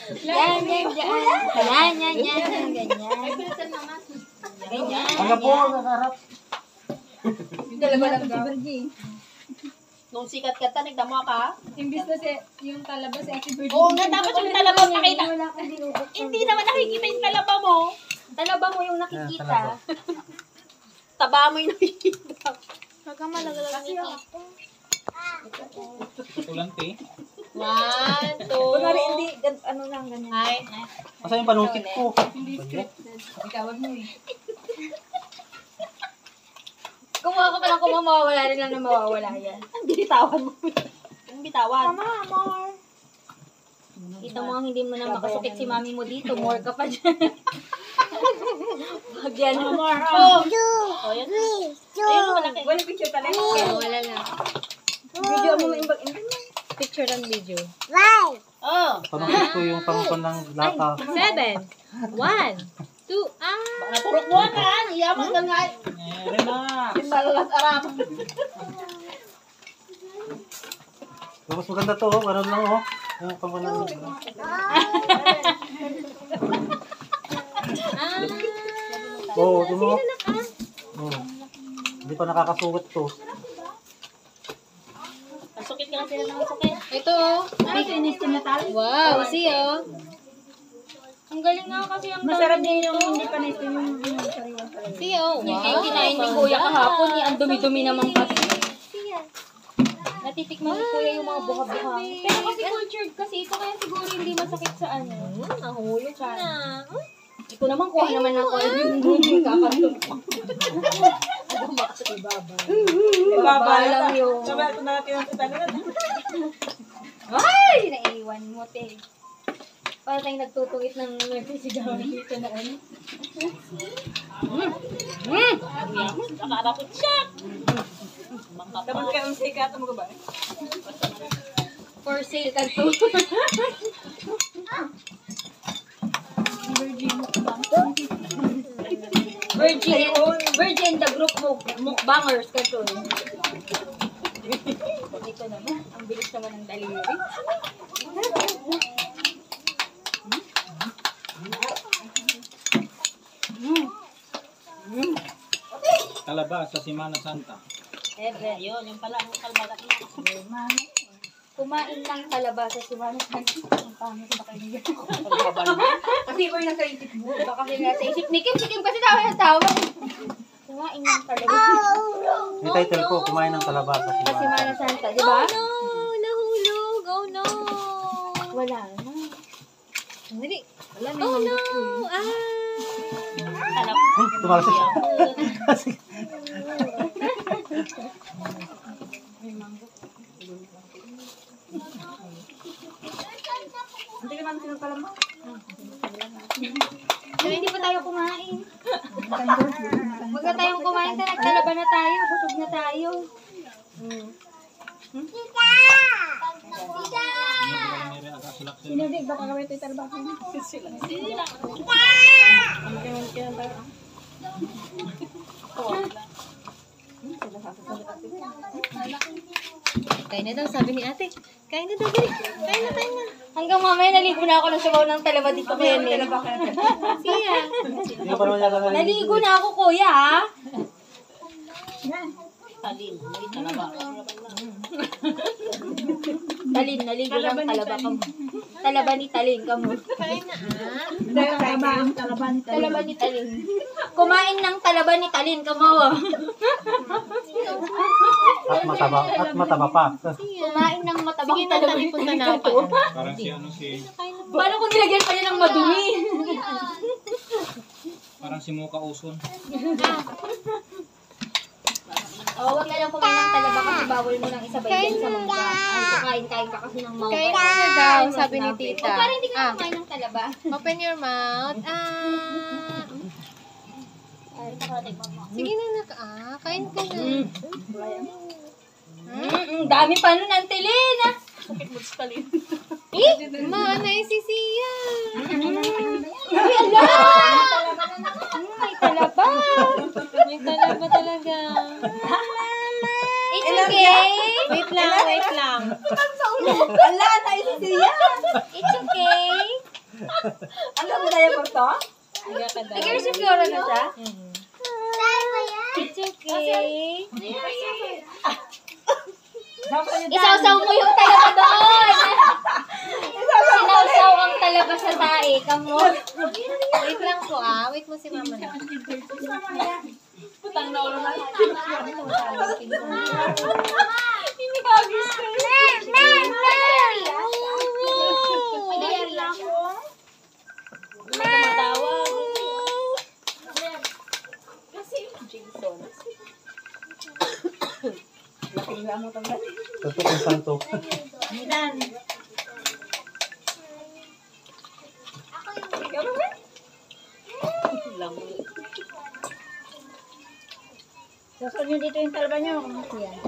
Yan, yan, yan. Yan, ganyan. Ganyan. Hanggang po, nakaharap. Yung talaba lang si Virgie. Nung sikat ka, nagdamo ka? Imbis na yung talaba si Ate Virgie. Oo nga, dapat yung talaba pakita. Wala kang dinudok. Hindi naman nakikita yung talaba mo. Talaba mo yung nakikita. Taba mo yung nakikita. Huwag kang malaglag niya. Tulante. 1, 2. Kunwari hindi, ano lang, ganyan. Ay, Asa yung panungkit ko? Hindi scripted. Ikawag mo eh. Kumuha ka pa lang kung mawawala rin lang na mawawala yan. ang binitawan mo. Ang bitawan. More. Kita mo ang hindi mo na makasukit si mami mo dito. More ka pa dyan. Wag yan. More. Oh, yan. Ayun, malaki. Wala picture talaga. Wala lang. Video mo imbag. Picture and video. Oh. Panungkit ko yung pangkon ng lata. 7, 1, 2, Naturok mo ka. Iyaman ka nga. Relax. Yung malalas arap. Mas maganda to, oh. Ganun lang, oh. Yung pangkon ng Oo, ito mo. Oo. Hindi pa nakakasugat to. Masukit ka lang sila ng masukit. Ito, oh. Bikinis na tali. Wow, see, oh. Ang galing nga kasi ang Masarap din yung hindi pa na-steam yung sariwang talaga. See, oh. Wow. Yung kinain ni Kuya kahapon, ang dumi-dumi naman kasi. Natitikman ni Kuya yung mga buha-buha. Pero kasi cultured kasi ito, kaya siguro hindi masakit sa ano. Nahulog ka na. Ito naman, kuha naman ako yung guming kakatok. Ano ba sa ibaba? Ibaba lang yung... Sabay ito natin ang talaga. Ay! Naiiwan mo, te. Para tayong nagtutungit ng nagsigawan dito na ano. Nakarapot siya. Dapat ka ang sikat mo ba? For sale ka to. Virgin the group mukbangers ka to. Ito naman, ang bilis naman ng delivery. Talaba sa Semana Santa. Ebe, Ayun, yung pala ang kalbagat niya. kumain ng talaba sa Semana Santa. Ang pangit sa kanya. Kasi ko yung nasa isip mo. Baka kasi nasa isip ni Kim, si Kim kasi tawa ng tawa. Kumain ng talaba. Yung title ko, kumain ng talaba sa Sa Semana Semana Santa, di ba? Nahulog. Oh no. Wala na. Hindi. Wala na Oh yung no. Talap. Tumalas siya. Hindi naman silang kalaman. Pero hindi pa tayo kumain. Huwag na tayong kumain. Nagtalaba na tayo. Busog na tayo. Sinundig, baka gawin ito yung talabak. Kain na daw, sabi ni ate. Kain na daw, Bri. Kain na, kain na. Hanggang mamaya naligo na ako ng sabaw ng talaba dito kaya Nel. Siya. Hindi ko pa naman yata naliligo. Naligo na ako, kuya, ha? Talin. May talaba. Talin, naligo ng talaba ka mo. Talaba ni Talin ka mo. Talaba ni Talin. Kumain ng talaba ni Talin ka mo. At mataba pa. Kumain ng matabang talaba ni Talin ka mo. Parang si ano si... Paano kung nilagyan pa niya ng madumi? Parang si Muka Uson. Huwag na lang kumain ng talaba kasi bawal mo nang isabay din sa mangga. Ay, kakain-kain ka kasi ng mangga. Kain na daw, sabi ni tita. O, parang hindi ka kumain ng talaba. Open your mouth. Sige na, kain ka na. Dami pa nun, Antelin. Sakit mo sa talin. Ma, naisisiya. Ay, ala! May talaba. May talaba talaga. It's okay. Wait lang. Ala, naisisiya. It's okay. Ano mo tayo po to? Ikaw si Flora na siya? It's okay. Isawsaw mo yung talaba doon! Sinawsaw ang talaba sa tae. Kamo. Wait lang po Wait mo si mama na. Putang na ulo na. Laking mo tanggal. Tutok ang santo. Midan. Susunod nyo dito yung talba nyo. Yan.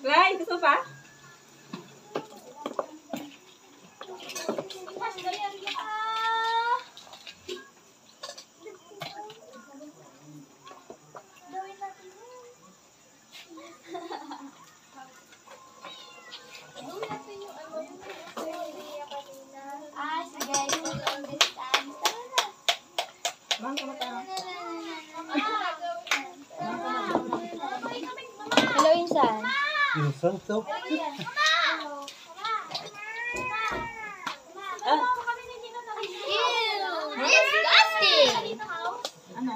Lai, gusto pa? Hello, Insan. Yung santo. Disgusting! Ano?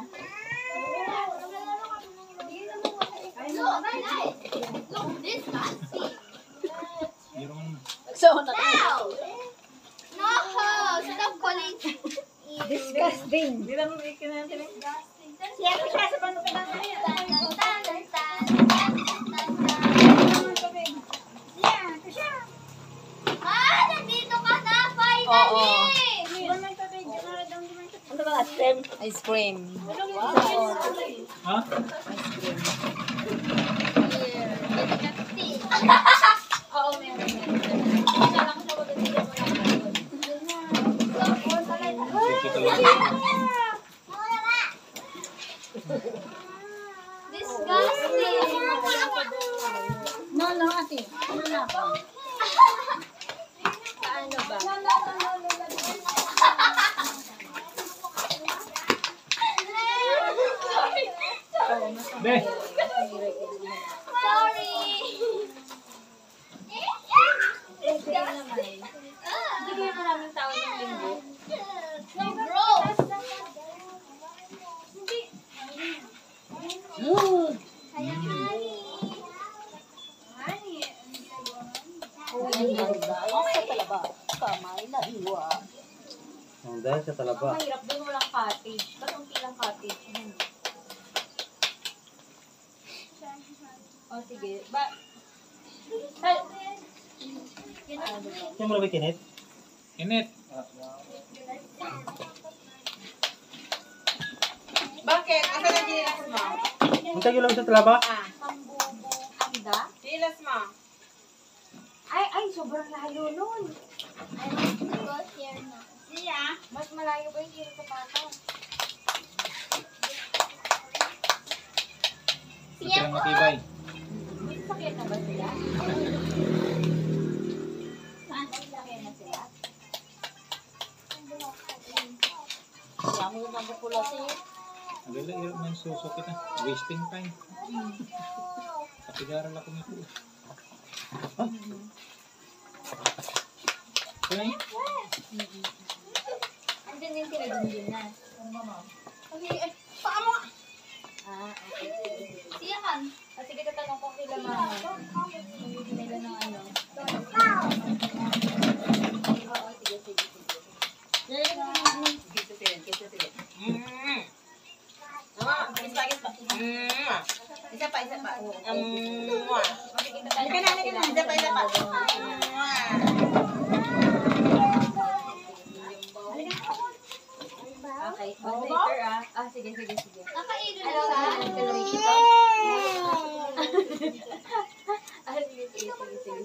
So, na Disgusting. Hindi lang mo ikinantin. Siya ko siya sa paano Ano ba stem? Ice cream. Ha? Oo, meron. No, ate. Ano na pa? Paano ba? Be! Hindi kaya maraming tao ng linggo. Ang dahil sa talaba. Mahirap doon walang cottage. Ba't ang pilang cottage? O sige. Yung marami kinit? Init. Bakit? Asa na dilas mo? Ang tayo lang sa talaba? Anda? Dilas mo. Ay, sobrang layo nun. Siya. Mas malayo pa yung kilo sa pata. Ito lang matibay. May sakyan na ba sila? Saan? May sakyan na sila? Kaya mo yung nabukula siya. Alala, hirap na yung susok kita. Wasting time. Kapigaran ako nito. Okay. Andyan din sila din na. Okay, paa mo. Okay. Siya kan? Sige, tatanong ko kila mama. Hindi nila ng ano. Oo, sige. Dito sila. Isa pa. Makikita tayo Isa pa.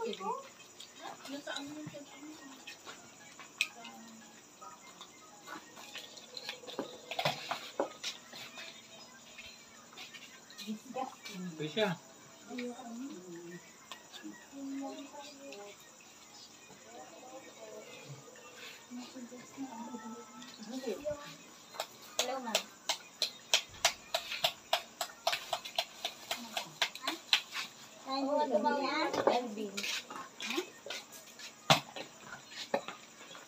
Ito siya.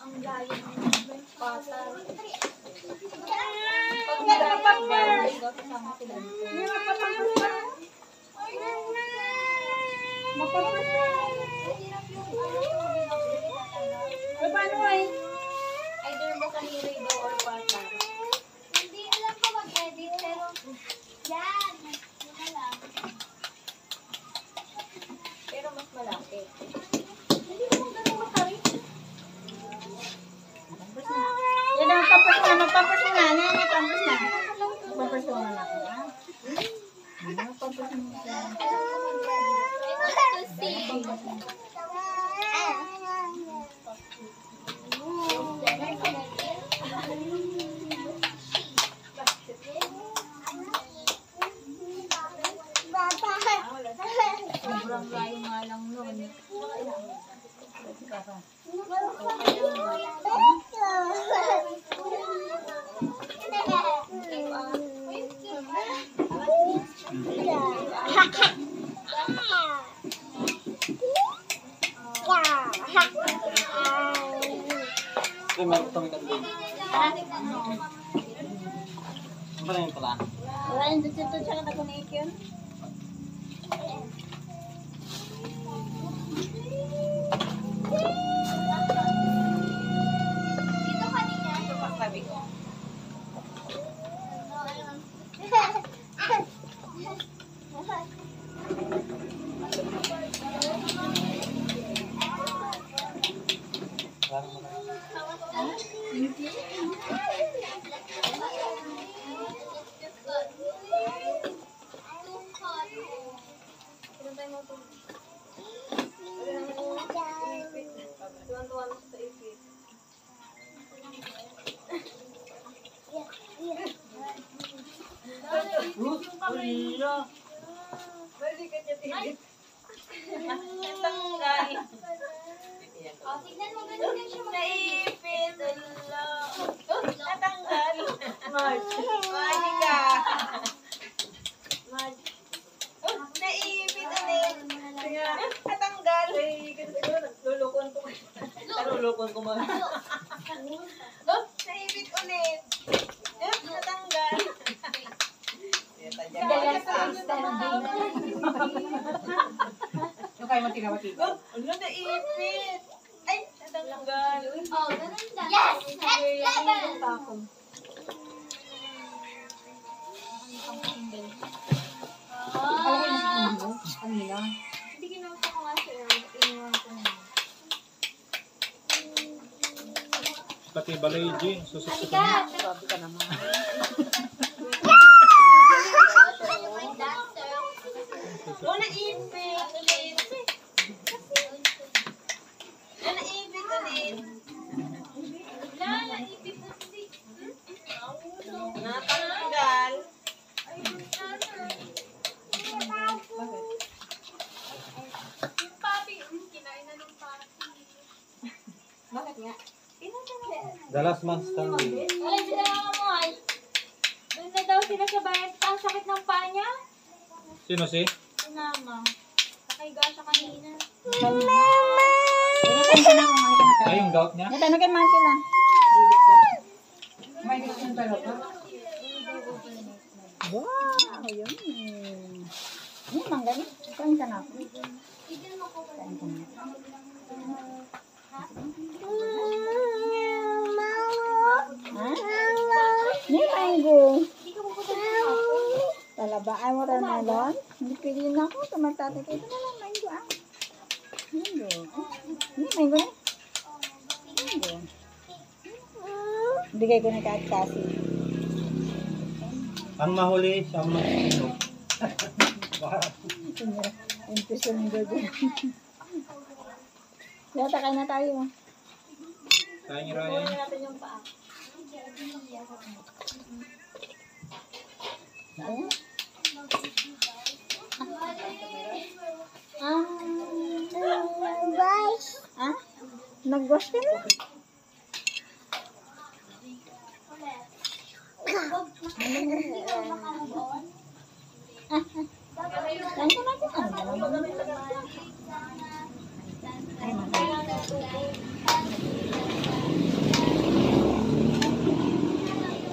Ang layo ng patal. Paano ay? Either makahiri daw or patal. Hindi alam ko mag-edit, pero yan. Yun lang. Pero mas malapit. Yan ang pampers na. Magpampers mo na. Nene, pampers na. Pampers mo na ako. Pampers mo na. Sobrang layo nga lang nun. Ito, meron itong ikandun. Ano ba na yung tala? Wala yung dito siya nag-connect yun. Dito kanina. Ito pa sabi ko. Parang mga... Oh, tignan mo, ganun din siya mag-edit. Naipit, ala. Natanggal. Marge. Marge ka. Marge. Naipit ulit. Natanggal. Lulukon ko. Lulukon ko mga. Naipit ulit. Natanggal. Yung kayo matinawatigo. Ano naipit? Ay, natanggal. Oh, ganun lang. Yes! Next level! Kanina. Hindi ginawa ko nga siya. Iniwan ko na. Pati balay, G. Susuksukan mo. Halika! Grabe ka naman. Oh, naipit ulit. Naipit ulit. Natanggal. Bakit nga? The last man standing. Wala, sinama mo ay. Doon na daw sila sa bayan. Ang sakit ng paa niya. Sino si? Sinama. Nakahiga siya kanina. Initan ka na kung halika na Ay, yung gout niya? Ito, naging man sila. Bibit ka. May gusto yung talaga. Wow, yun. Ano, manggalit? Kain ka na ako. Kain ka na. Ha? Ni mango. Talaba ay watermelon. Hindi pili na ako. Tumatati kayo. Ito na lang mango ah. Mango. Ni mango na. Mango. Bigay ko na kahit kasi. Ang mahuli, siya ang mag-inom. Impresyon ng gabi. Yata, kain na tayo. Kaya niyo Ryan. natin yung paa. Ayan. Ah, nag-wash ka na? Kain ka natin.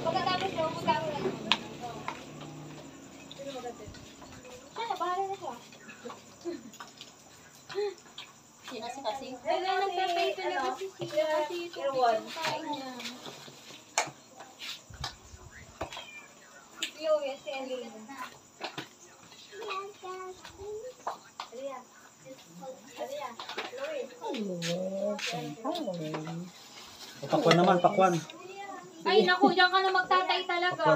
Pagkatapos mo, magkakaroon. Siya, bahala na siya. Kasi. Wala, nagpapay talaga si Sila kasi ito yung kain niya. Si Chloe, si Elena. Pakwan naman, pakwan. Ay, naku, diyan ka na magtatay talaga.